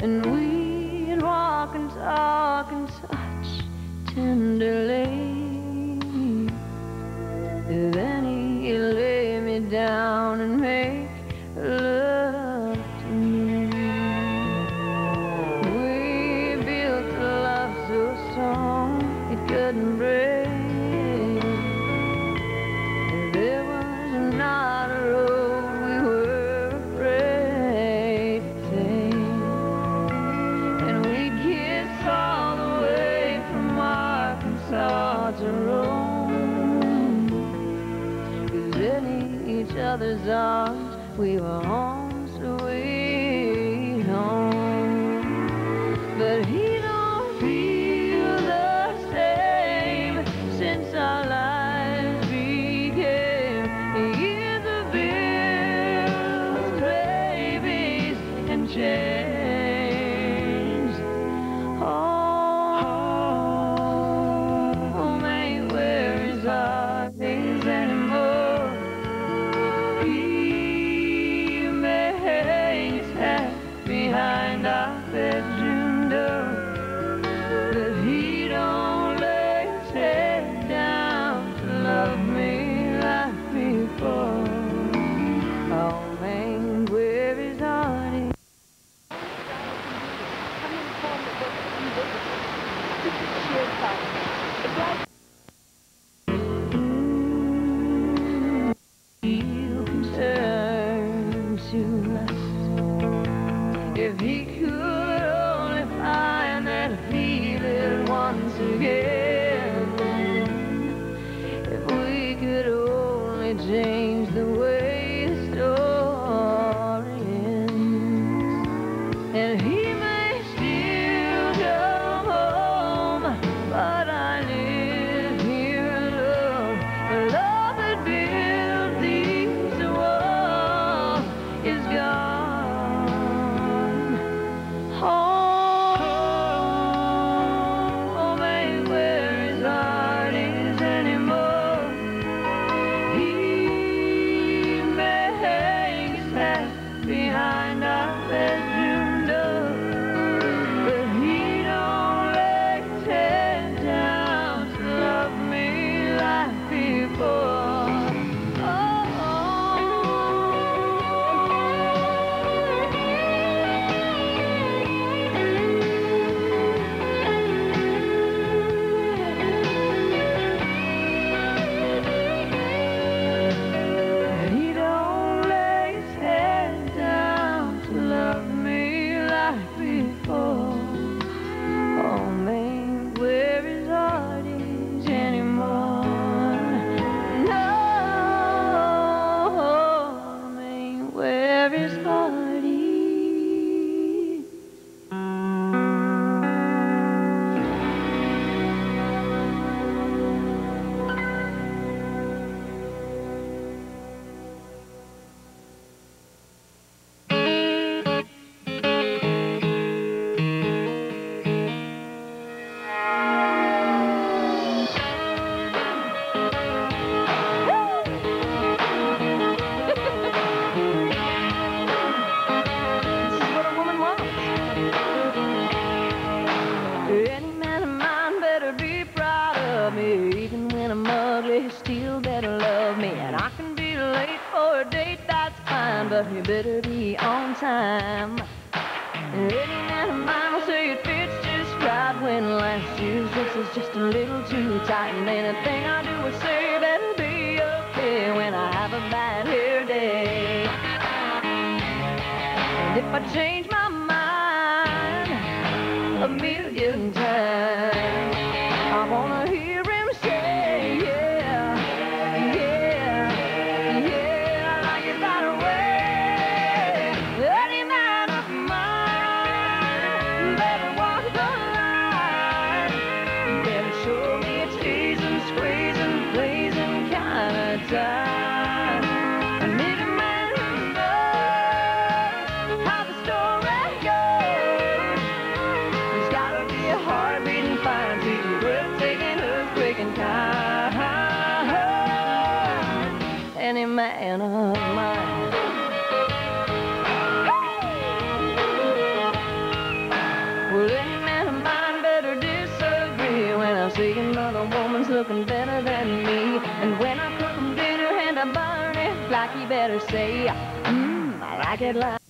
and we'd walk and talk and touch tenderly. Then he'd lay me down and make love to me. We built a love so strong it couldn't break. There was not a road we were afraid to take. And we'd kiss all the way from Arkansas to Rome. 'Cause in each other's arms we were home sweet home. But he don't feel the same since our lives became years of bills, babies, and chains. Home ain't where his heart is anymore. He may hang his hat behind our bedroom door, but he don't lay his head down to love me like before. Home ain't where his heart is. Feel concerned to us. If he could only find that feeling once again. If we could only change the way the story ends. And he may still come home, but I live here alone. The love that built these walls is gone. Home ain't where his heart is anymore. He may hang his hat behind our bedroom door, but he don't lay his head down to love me like before. He don't lay his head down to love me like before. Home ain't where his heart is anymore. No, home ain't where his heart is. This is what a woman wants. Any man of mine better be proud of me. Even when I'm ugly, he still better love me. And I can be late for a date, that's fine, but you better be on time. Any man of mine will say it fits just right when last year's dress is just a little too tight. And anything I do or say better be okay when I have a bad hair day. And if I change my mind a million times, I wanna hear him say, yeah, yeah, yeah, I like it that way. Any man of mine better walk the line, better show me a teasing, squeezing, blazing kind of time. I need a man who knows how the story goes. There's gotta be a heart beating fine, beating, breathtaking, earthquaking kind. Any man of mine. cooking better than me. And when I cook 'em dinner and I burn it, like you better say, I like it like